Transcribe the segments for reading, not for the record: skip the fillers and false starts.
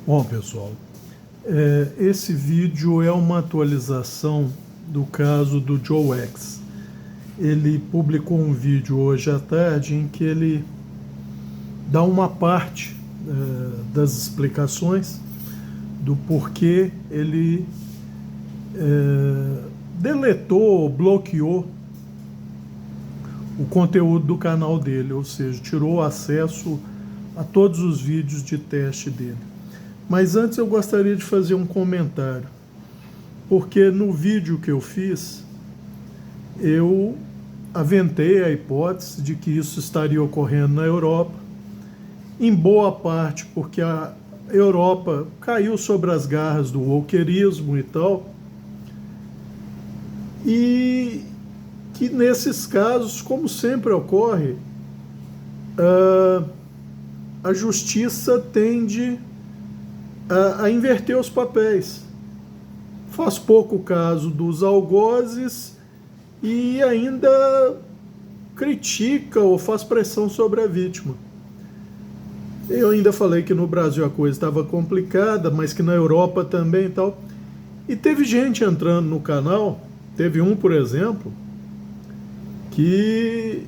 Bom, pessoal, esse vídeo é uma atualização do caso do Joe X. Ele publicou um vídeo hoje à tarde em que ele dá uma parte das explicações do porquê ele deletou, bloqueou o conteúdo do canal dele, ou seja, tirou acesso a todos os vídeos de teste dele. Mas antes eu gostaria de fazer um comentário, porque no vídeo que eu fiz, eu aventei a hipótese de que isso estaria ocorrendo na Europa, em boa parte porque a Europa caiu sobre as garras do wokerismo e tal, e que nesses casos, como sempre ocorre, a justiça tende a inverter os papéis. Faz pouco caso dos algozes e ainda critica ou faz pressão sobre a vítima. Eu ainda falei que no Brasil a coisa estava complicada, mas que na Europa também e tal. E teve gente entrando no canal, teve um, por exemplo, que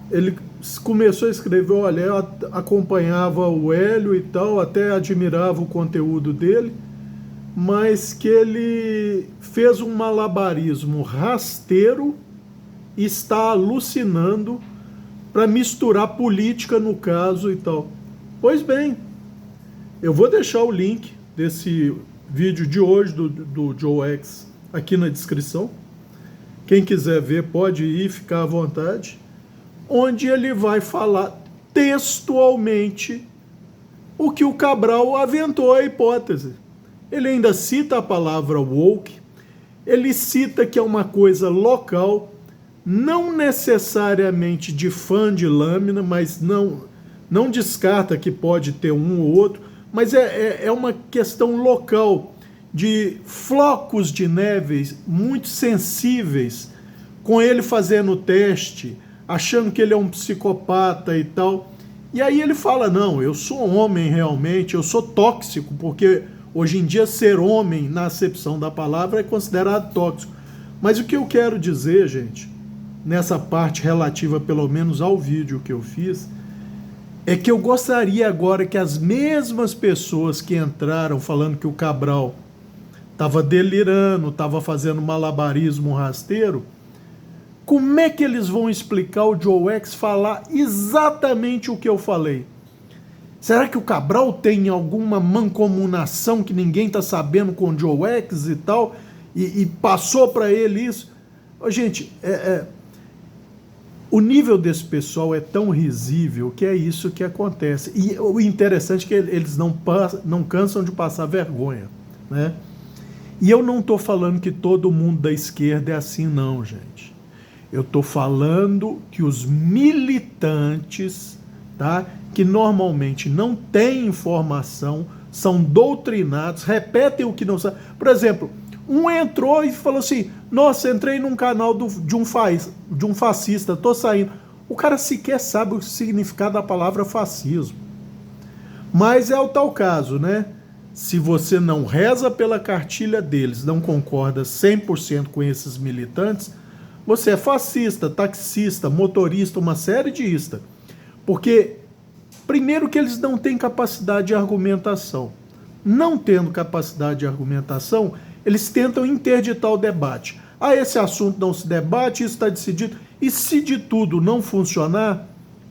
ele começou a escrever, olha, eu acompanhava o Hélio e tal, até admirava o conteúdo dele, mas que ele fez um malabarismo rasteiro e está alucinando para misturar política no caso e tal. Pois bem, eu vou deixar o link desse vídeo de hoje do Joe X aqui na descrição. Quem quiser ver pode ir, ficar à vontade, onde ele vai falar textualmente o que o Cabral aventou a hipótese. Ele ainda cita a palavra woke, ele cita que é uma coisa local, não necessariamente de fã de lâmina, mas não descarta que pode ter um ou outro, mas é uma questão local, de flocos de neve muito sensíveis, com ele fazendo o teste, achando que ele é um psicopata e tal. E aí ele fala, não, eu sou homem realmente, eu sou tóxico, porque hoje em dia ser homem, na acepção da palavra, é considerado tóxico. Mas o que eu quero dizer, gente, nessa parte relativa pelo menos ao vídeo que eu fiz, é que eu gostaria agora que as mesmas pessoas que entraram falando que o Cabral estava delirando, estava fazendo malabarismo rasteiro, como é que eles vão explicar o Joe X falar exatamente o que eu falei? Será que o Cabral tem alguma mancomunação que ninguém está sabendo com o Joe X e tal, e passou para ele isso? Gente, o nível desse pessoal é tão risível que é isso que acontece. E o interessante é que eles não cansam de passar vergonha, né? E eu não estou falando que todo mundo da esquerda é assim, não, gente. Eu estou falando que os militantes, tá, que normalmente não têm informação, são doutrinados, repetem o que não sabe. Por exemplo, um entrou e falou assim, nossa, entrei num canal de um fascista, estou saindo. O cara sequer sabe o significado da palavra fascismo. Mas é o tal caso, né? Se você não reza pela cartilha deles, não concorda 100% com esses militantes, você é fascista, taxista, motorista, uma série de ista. Porque, primeiro que eles não têm capacidade de argumentação. Não tendo capacidade de argumentação, eles tentam interditar o debate. Ah, esse assunto não se debate, isso está decidido. E se de tudo não funcionar,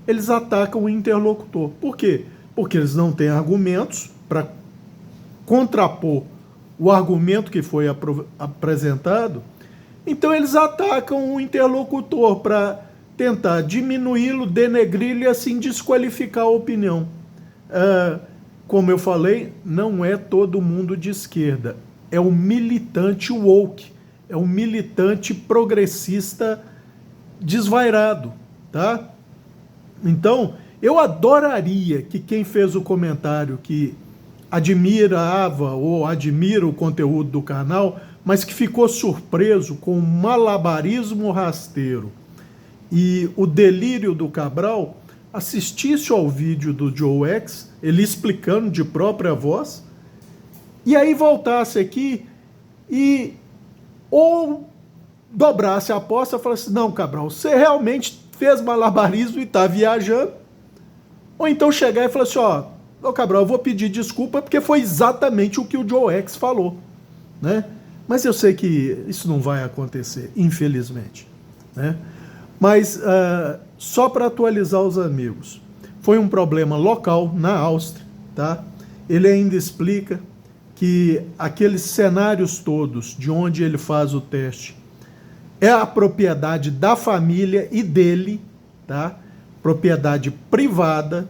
eles atacam o interlocutor. Por quê? Porque eles não têm argumentos para contrapor o argumento que foi apresentado. Então eles atacam o interlocutor para tentar diminuí-lo, denegri-lo e assim desqualificar a opinião. Como eu falei, não é todo mundo de esquerda. É o militante woke, é um militante progressista desvairado, tá? Então, eu adoraria que quem fez o comentário que admirava ou admira o conteúdo do canal, mas que ficou surpreso com o malabarismo rasteiro e o delírio do Cabral, assistisse ao vídeo do Joe X, ele explicando de própria voz, e aí voltasse aqui e ou dobrasse a aposta e falasse, não, Cabral, você realmente fez malabarismo e está viajando, ou então chegar e falar assim, ó, Cabral, eu vou pedir desculpa porque foi exatamente o que o Joe X falou, né? Mas eu sei que isso não vai acontecer, infelizmente, né? Mas só para atualizar os amigos, foi um problema local na Áustria, tá? Ele ainda explica que aqueles cenários todos de onde ele faz o teste é a propriedade da família e dele, tá? Propriedade privada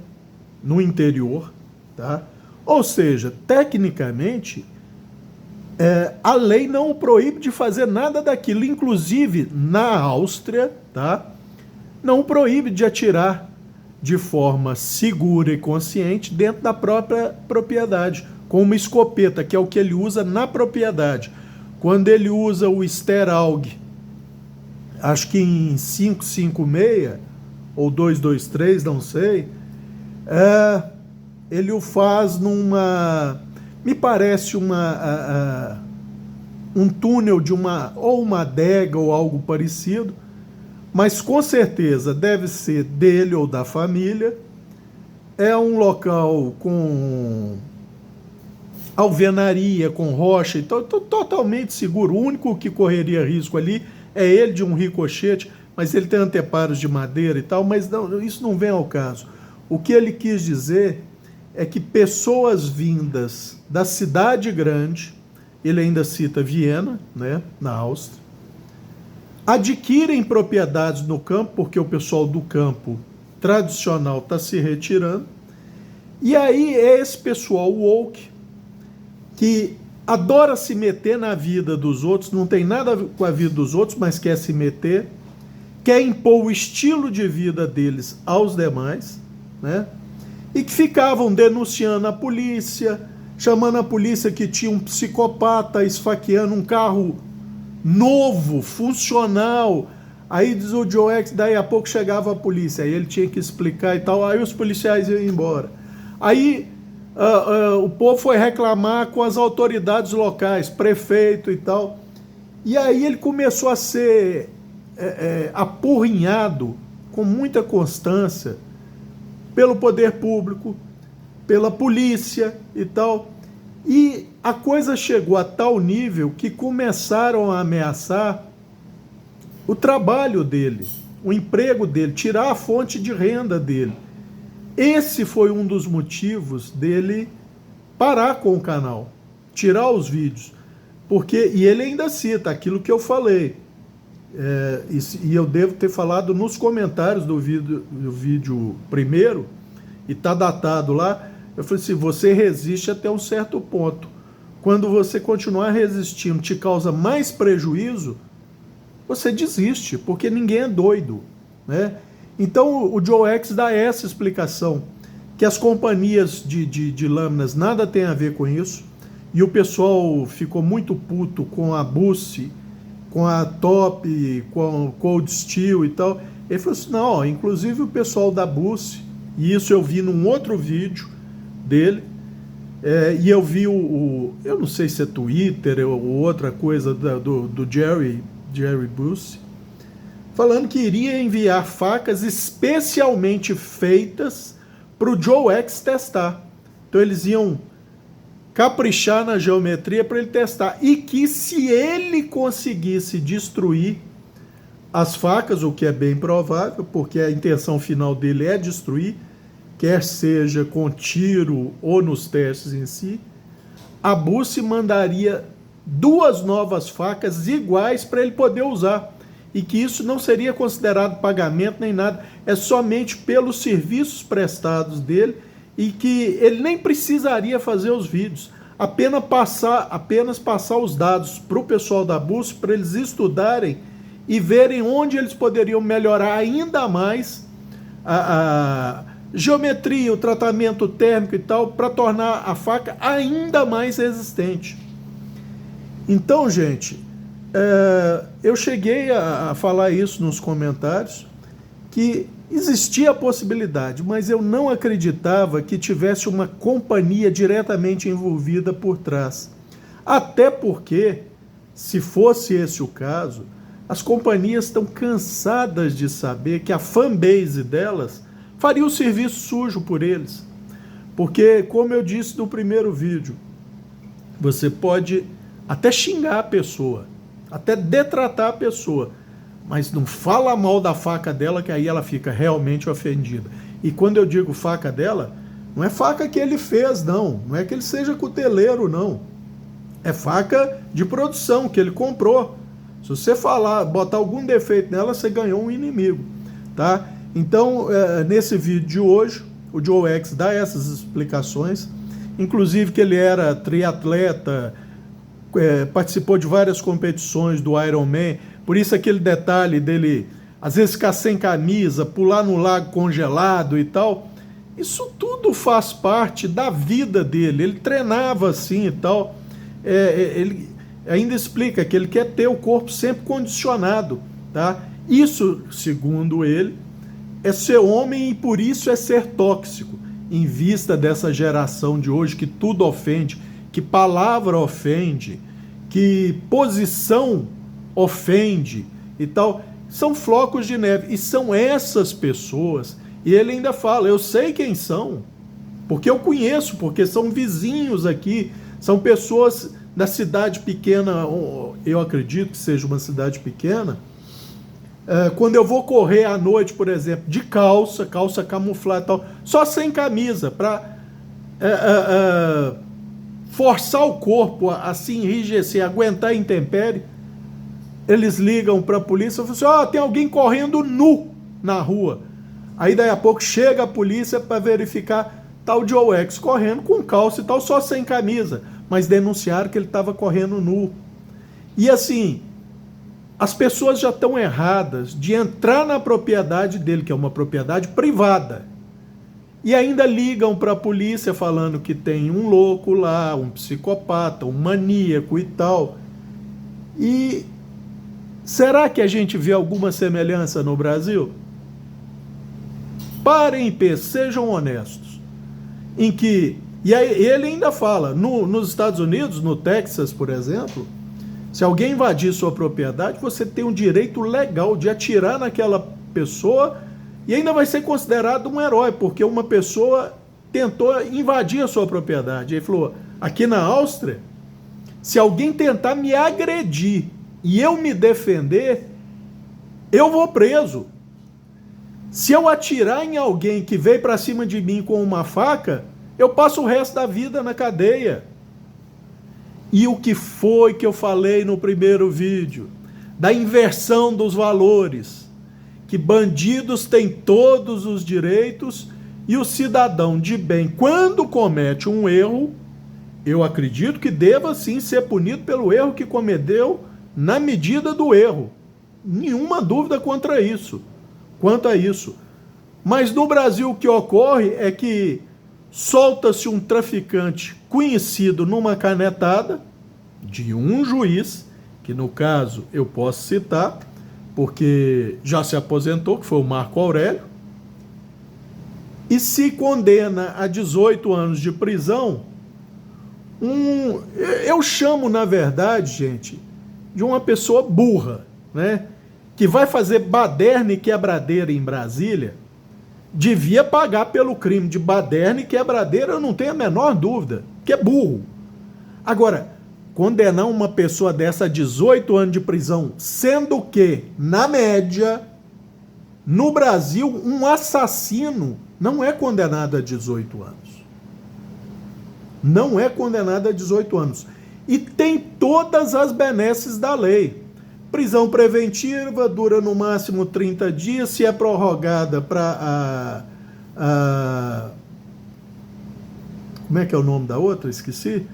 no interior, tá? Ou seja, tecnicamente, a lei não o proíbe de fazer nada daquilo, inclusive na Áustria, tá? Não o proíbe de atirar de forma segura e consciente dentro da própria propriedade, com uma escopeta, que é o que ele usa na propriedade. Quando ele usa o Steralg, acho que em 556 ou 223, não sei, ele o faz numa, me parece um túnel de uma adega ou algo parecido, mas com certeza deve ser dele ou da família. É um local com alvenaria, com rocha, então totalmente seguro. O único que correria risco ali é ele de um ricochete, mas ele tem anteparos de madeira e tal, mas não, isso não vem ao caso. O que ele quis dizer é que pessoas vindas da cidade grande, ele ainda cita Viena, né, na Áustria, adquirem propriedades no campo, porque o pessoal do campo tradicional está se retirando, e aí é esse pessoal woke que adora se meter na vida dos outros, não tem nada a ver com a vida dos outros, mas quer se meter, quer impor o estilo de vida deles aos demais, né? E que ficavam denunciando a polícia, chamando a polícia que tinha um psicopata esfaqueando um carro novo, funcional. Aí diz o Joe X, daí a pouco chegava a polícia, aí ele tinha que explicar e tal, aí os policiais iam embora. Aí o povo foi reclamar com as autoridades locais, prefeito e tal, e aí ele começou a ser apurrinhado com muita constância pelo poder público, pela polícia e tal, e a coisa chegou a tal nível que começaram a ameaçar o trabalho dele, o emprego dele, tirar a fonte de renda dele. Esse foi um dos motivos dele parar com o canal, tirar os vídeos, porque, e ele ainda cita aquilo que eu falei, e eu devo ter falado nos comentários do vídeo primeiro, e está datado lá. Eu falei assim, você resiste até um certo ponto. Quando você continuar resistindo te causa mais prejuízo, você desiste, porque ninguém é doido, né? Então o Joe X dá essa explicação, que as companhias de lâminas nada tem a ver com isso, e o pessoal ficou muito puto com a Bussi, com a Top, com o Cold Steel e tal. Ele falou assim, não, inclusive o pessoal da Bussi, e isso eu vi num outro vídeo dele, e eu vi eu não sei se é Twitter ou outra coisa do Jerry Bussi, falando que iria enviar facas especialmente feitas para o Joe X testar. Então eles iam caprichar na geometria para ele testar, e que se ele conseguisse destruir as facas, o que é bem provável, porque a intenção final dele é destruir, quer seja com tiro ou nos testes em si, a Bussi mandaria 2 novas facas iguais para ele poder usar, e que isso não seria considerado pagamento nem nada, é somente pelos serviços prestados dele, e que ele nem precisaria fazer os vídeos, apenas passar os dados para o pessoal da Bussi, para eles estudarem e verem onde eles poderiam melhorar ainda mais a geometria, o tratamento térmico e tal, para tornar a faca ainda mais resistente. Então, gente, eu cheguei a falar isso nos comentários, que Existia a possibilidade, mas eu não acreditava que tivesse uma companhia diretamente envolvida por trás. Até porque, se fosse esse o caso, as companhias estão cansadas de saber que a fanbase delas faria o serviço sujo por eles. Porque, como eu disse no primeiro vídeo, você pode até xingar a pessoa, até detratar a pessoa, mas não fala mal da faca dela, que aí ela fica realmente ofendida. E quando eu digo faca dela, não é faca que ele fez, não. Não é que ele seja cuteleiro, não. É faca de produção, que ele comprou. Se você falar, botar algum defeito nela, você ganhou um inimigo, tá? Então, nesse vídeo de hoje, o Joe X dá essas explicações, inclusive que ele era triatleta, participou de várias competições do Ironman, por isso aquele detalhe dele, às vezes ficar sem camisa, pular no lago congelado e tal, isso tudo faz parte da vida dele, ele treinava assim e tal, ele ainda explica que ele quer ter o corpo sempre condicionado, tá? Isso, segundo ele, é ser homem e por isso é ser tóxico, em vista dessa geração de hoje que tudo ofende, que palavra ofende, que posição ofende e tal, são flocos de neve, e são essas pessoas, e ele ainda fala, eu sei quem são, porque eu conheço, porque são vizinhos aqui, são pessoas da cidade pequena, eu acredito que seja uma cidade pequena, quando eu vou correr à noite, por exemplo, de calça camuflada e tal, só sem camisa, para forçar o corpo a se enrijecer, aguentar a intempérie, eles ligam para a polícia e falam assim, tem alguém correndo nu na rua. Aí daí a pouco chega a polícia para verificar tal Joe X correndo com calça e tal, só sem camisa, mas denunciaram que ele estava correndo nu. E assim, as pessoas já estão erradas de entrar na propriedade dele, que é uma propriedade privada, e ainda ligam para a polícia falando que tem um louco lá, um psicopata, um maníaco e tal. E será que a gente vê alguma semelhança no Brasil? Parem e pensem, sejam honestos. Em que, e aí ele ainda fala, nos Estados Unidos, no Texas, por exemplo, se alguém invadir sua propriedade, você tem um direito legal de atirar naquela pessoa e ainda vai ser considerado um herói, porque uma pessoa tentou invadir a sua propriedade. Ele falou, aqui na Áustria, se alguém tentar me agredir e eu me defender, eu vou preso. Se eu atirar em alguém que veio para cima de mim com uma faca, eu passo o resto da vida na cadeia. E o que foi que eu falei no primeiro vídeo? Da inversão dos valores. Que bandidos têm todos os direitos e o cidadão de bem, quando comete um erro, eu acredito que deva sim ser punido pelo erro que cometeu na medida do erro. Nenhuma dúvida quanto a isso. Mas no Brasil o que ocorre é que solta-se um traficante conhecido numa canetada de um juiz, que no caso eu posso citar, porque já se aposentou, que foi o Marco Aurélio, e se condena a 18 anos de prisão, eu chamo, na verdade, gente, de uma pessoa burra, né? Que vai fazer baderna e quebradeira em Brasília, devia pagar pelo crime de baderna e quebradeira, eu não tenho a menor dúvida, que é burro. Agora, condenar uma pessoa dessa a 18 anos de prisão, sendo que, na média, no Brasil, um assassino não é condenado a 18 anos. Não é condenado a 18 anos. E tem todas as benesses da lei. Prisão preventiva dura no máximo 30 dias, se é prorrogada para como é que é o nome da outra? Esqueci.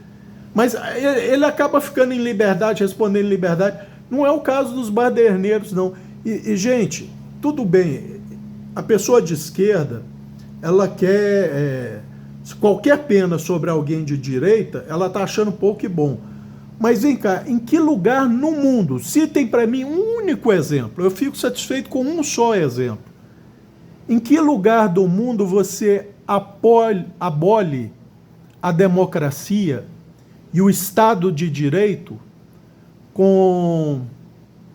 Mas ele acaba ficando em liberdade, respondendo em liberdade. Não é o caso dos baderneiros, não. E, gente, tudo bem, a pessoa de esquerda, ela quer qualquer pena sobre alguém de direita, ela está achando pouco e bom. Mas vem cá, em que lugar no mundo, citem para mim um único exemplo, eu fico satisfeito com um só exemplo, Em que lugar do mundo você abole a democracia e o Estado de Direito com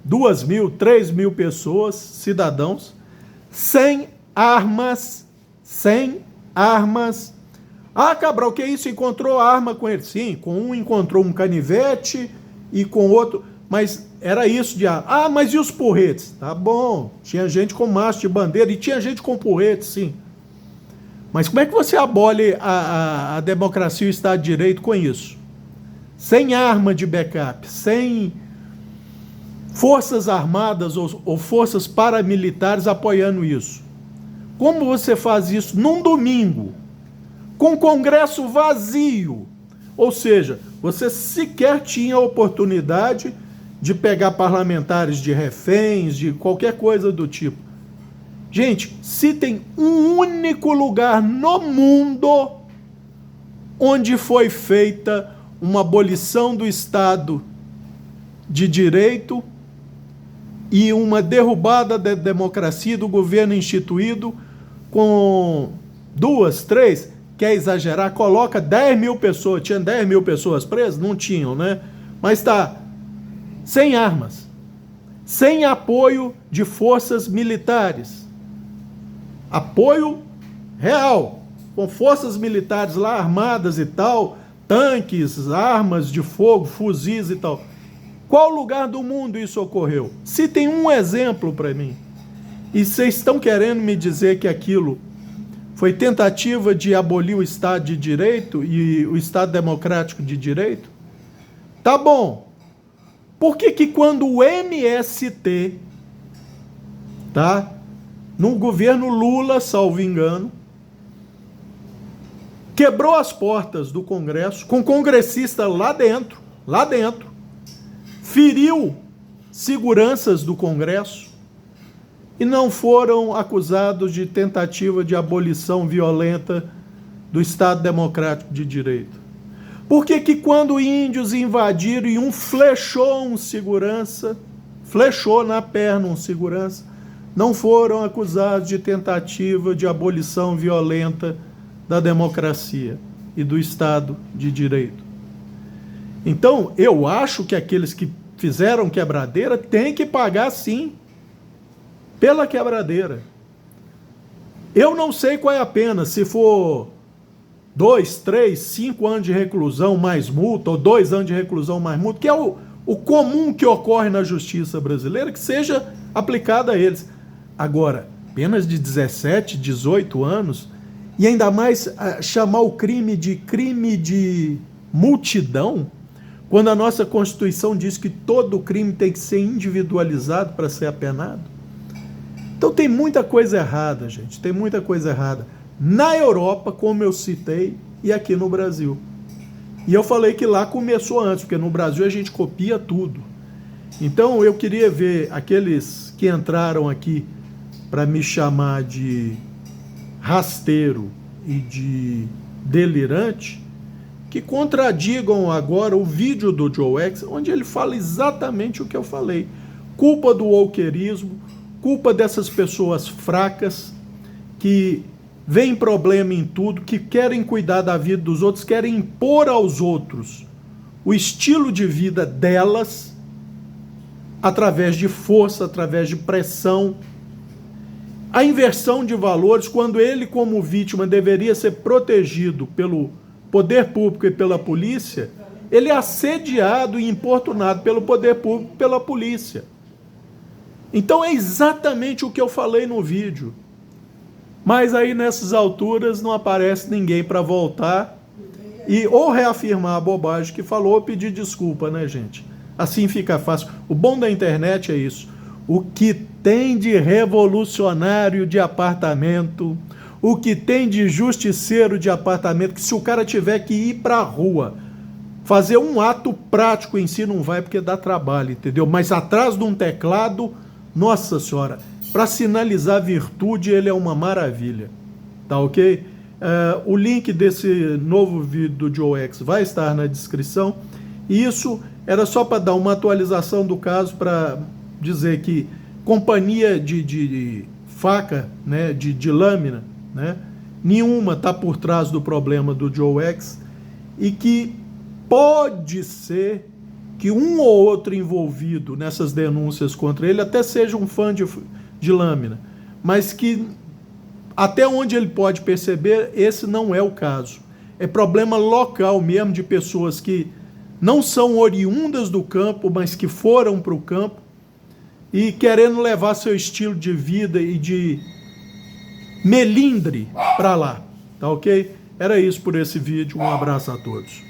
2.000, 3.000 pessoas, cidadãos, sem armas, sem armas? Ah, Cabral, que isso? Encontrou arma com ele? Sim, com um encontrou um canivete e com outro... Mas era isso de arma. Ah, mas e os porretes? Tá bom, tinha gente com macho de bandeira e tinha gente com porrete, sim. Mas como é que você abole a democracia e o Estado de Direito com isso? Sem arma de backup, sem forças armadas ou forças paramilitares apoiando isso. Como você faz isso num domingo, com o Congresso vazio? Ou seja, você sequer tinha oportunidade de pegar parlamentares de reféns, de qualquer coisa do tipo. Gente, se tem um único lugar no mundo onde foi feita uma abolição do Estado de Direito e uma derrubada da democracia, do governo instituído, com 2, 3, quer exagerar, coloca 10.000 pessoas, tinha 10.000 pessoas presas? Não tinham, né? Mas tá, sem armas, sem apoio de forças militares, apoio real, com forças militares lá armadas e tal, tanques, armas de fogo, fuzis e tal. Qual lugar do mundo isso ocorreu? Citem um exemplo para mim. E vocês estão querendo me dizer que aquilo foi tentativa de abolir o Estado de Direito e o Estado Democrático de Direito? Tá bom. Por que quando o MST, tá, no governo Lula, salvo engano, quebrou as portas do Congresso, com congressista lá dentro, feriu seguranças do Congresso e não foram acusados de tentativa de abolição violenta do Estado Democrático de Direito? Por que quando índios invadiram e um flechou um segurança, flechou na perna um segurança, não foram acusados de tentativa de abolição violenta da democracia e do Estado de Direito? Então, eu acho que aqueles que fizeram quebradeira têm que pagar, sim, pela quebradeira. Eu não sei qual é a pena, se for 2, 3, 5 anos de reclusão mais multa, ou 2 anos de reclusão mais multa, que é o comum que ocorre na justiça brasileira, que seja aplicada a eles. Agora, penas de 17, 18 anos, e ainda mais chamar o crime de multidão, quando a nossa Constituição diz que todo crime tem que ser individualizado para ser apenado. Então tem muita coisa errada, gente, tem muita coisa errada. Na Europa, como eu citei, e aqui no Brasil. E eu falei que lá começou antes, porque no Brasil a gente copia tudo. Então eu queria ver aqueles que entraram aqui para me chamar de rasteiro e de delirante, que contradigam agora o vídeo do Joe X, onde ele fala exatamente o que eu falei. Culpa do wokerismo, culpa dessas pessoas fracas, que veem problema em tudo, que querem cuidar da vida dos outros, querem impor aos outros o estilo de vida delas, através de força, através de pressão. A inversão de valores, quando ele, como vítima, deveria ser protegido pelo poder público e pela polícia, ele é assediado e importunado pelo poder público e pela polícia. Então é exatamente o que eu falei no vídeo. Mas aí nessas alturas não aparece ninguém para voltar e ou reafirmar a bobagem que falou ou pedir desculpa, né, gente? Assim fica fácil. O bom da internet é isso. O que tem de revolucionário de apartamento, o que tem de justiceiro de apartamento, que se o cara tiver que ir para a rua, fazer um ato prático em si, não vai porque dá trabalho, entendeu? Mas atrás de um teclado, nossa senhora, para sinalizar virtude, ele é uma maravilha, tá ok? O link desse novo vídeo do Joe X vai estar na descrição. E isso era só para dar uma atualização do caso, para dizer que companhia de faca, né, de lâmina, né? Nenhuma está por trás do problema do Joe X, e que pode ser que um ou outro envolvido nessas denúncias contra ele até seja um fã de lâmina, mas que até onde ele pode perceber, esse não é o caso. É problema local mesmo, de pessoas que não são oriundas do campo, mas que foram para o campo e querendo levar seu estilo de vida e de melindre para lá, tá ok? Era isso por esse vídeo, um abraço a todos.